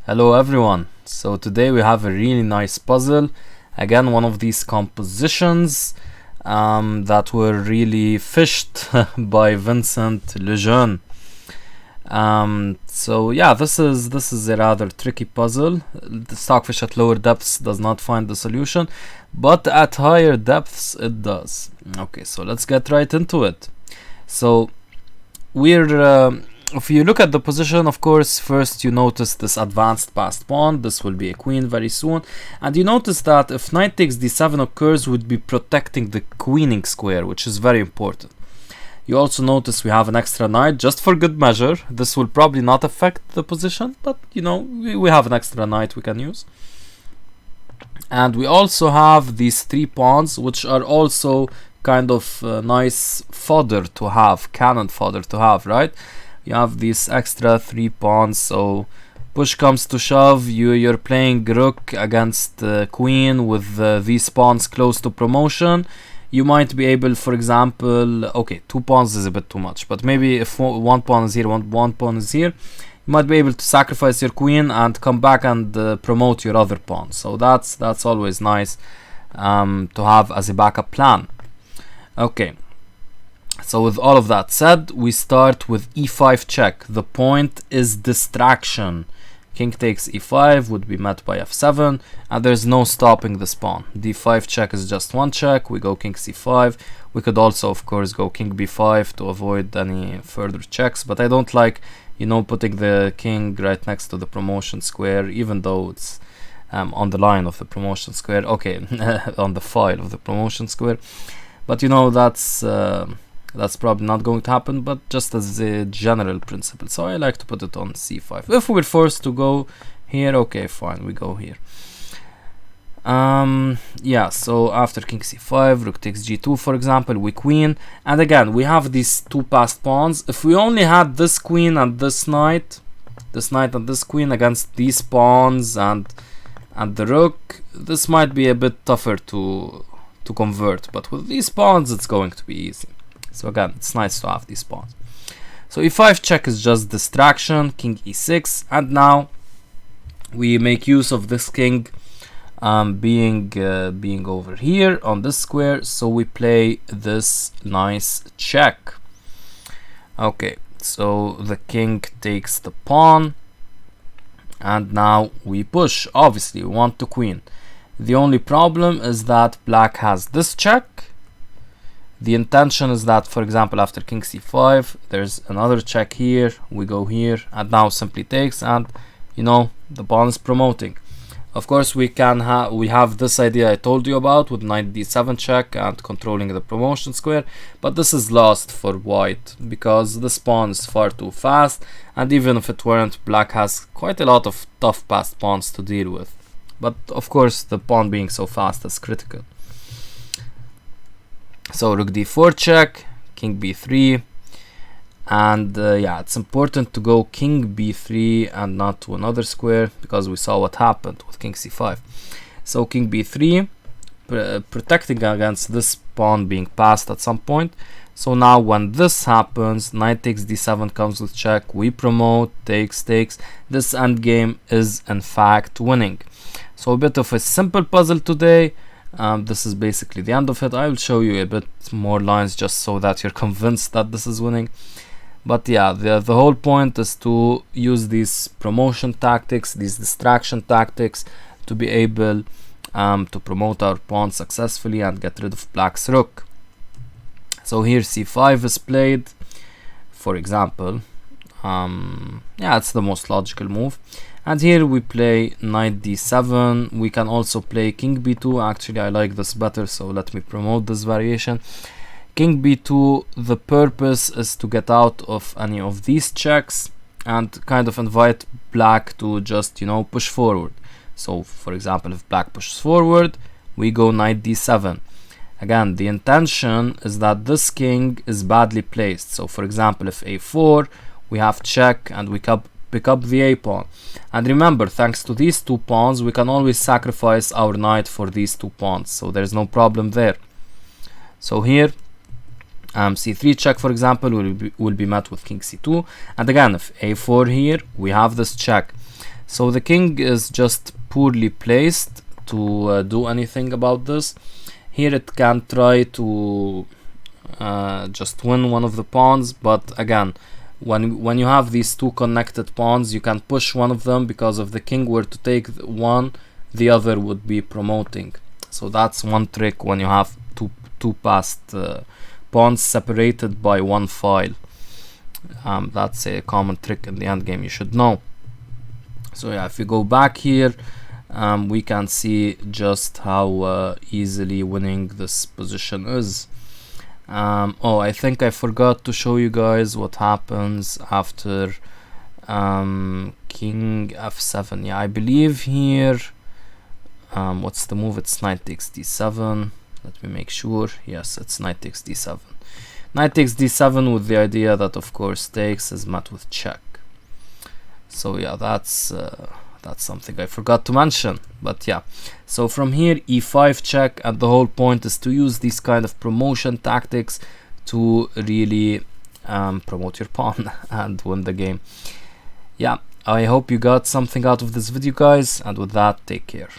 Hello everyone. So today we have a really nice puzzle. Again, one of these compositions that were really fished by Vincent Lejeune. So yeah, this is a rather tricky puzzle. The stockfish at lower depths does not find the solution, but at higher depths it does. Okay, so let's get right into it. So if you look at the position, of course, first you notice this advanced passed pawn. This will be a queen very soon, and you notice that if knight takes d7 occurs, would be protecting the queening square, which is very important. You also notice we have an extra knight just for good measure. This will probably not affect the position, but you know, we have an extra knight we can use. And we also have these 3 pawns, which are also kind of nice fodder to have, cannon fodder to have, right? You have these extra 3 pawns, so push comes to shove, you're playing rook against queen with these pawns close to promotion. You might be able, for example, okay, 2 pawns is a bit too much, but maybe if one pawn is here, one pawn is here, you might be able to sacrifice your queen and come back and promote your other pawn. So that's always nice to have as a backup plan. Okay, so with all of that said, we start with e5 check. The point is distraction. King takes e5 would be met by f7, and there's no stopping this pawn. d5 check is just one check. We go king c5. We could also, of course, go king b5 to avoid any further checks, but I don't like, you know, putting the king right next to the promotion square, even though it's on the line of the promotion square. Okay, on the file of the promotion square, but you know, that's probably not going to happen, but just as a general principle. So I like to put it on c5. If we're forced to go here, okay, fine, we go here. Yeah, so after king c5, rook takes g2, for example, we queen. And again, we have these 2 passed pawns. If we only had this queen and this knight and this queen against these pawns and the rook, this might be a bit tougher to convert. But with these pawns, it's going to be easy. So again, it's nice to have these pawns. So e5 check is just distraction, king e6, and now we make use of this king being over here on this square, so we play this nice check. Okay, so the king takes the pawn, and now we push. Obviously, we want to queen. The only problem is that black has this check. The intention is that, for example, after king c5, there's another check here, we go here, and now simply takes, and you know, the pawn is promoting. Of course, we have this idea I told you about with knight d7 check and controlling the promotion square, but this is lost for white because this pawn is far too fast, and even if it weren't, black has quite a lot of tough passed pawns to deal with. But of course, the pawn being so fast is critical. So rook d4 check, king b3, and yeah, it's important to go king b3 and not to another square, because we saw what happened with king c5. So king b3, protecting against this pawn being passed at some point. So now when this happens, knight takes d7 comes with check, we promote, takes. This endgame is in fact winning. So a bit of a simple puzzle today. This is basically the end of it. I will show you a bit more lines just so that you're convinced that this is winning. But yeah, the whole point is to use these promotion tactics, these distraction tactics, to be able to promote our pawn successfully and get rid of black's rook. So here c5 is played, for example. Yeah, it's the most logical move. And here we play knight d7. We can also play king b2. Actually, I like this better, so let me promote this variation. King b2, the purpose is to get out of any of these checks and kind of invite black to just, you know, push forward. So, for example, if black pushes forward, we go knight d7. Again, the intention is that this king is badly placed. So, for example, if a4, we have check and we pick up the a pawn. And remember, thanks to these 2 pawns, we can always sacrifice our knight for these 2 pawns, so there's no problem there. So here c3 check, for example, will be met with king c2, and again, if a4 here, we have this check. So the king is just poorly placed to do anything about this. Here it can try to just win one of the pawns, but again, when you have these two connected pawns, you can push one of them, because if the king were to take one, the other would be promoting. So that's one trick when you have two passed pawns separated by one file. That's a common trick in the endgame you should know. So yeah, if you go back here, we can see just how easily winning this position is. Oh, I think I forgot to show you guys what happens after king f7. Yeah, I believe here, what's the move? It's knight takes d7. Let me make sure. Yes, it's knight takes d7. Knight takes d7 with the idea that, of course, takes is met with check. So yeah, that's something I forgot to mention. But yeah, so from here, e5 check, and the whole point is to use these kind of promotion tactics to really promote your pawn and win the game. Yeah, I hope you got something out of this video, guys, and with that, take care.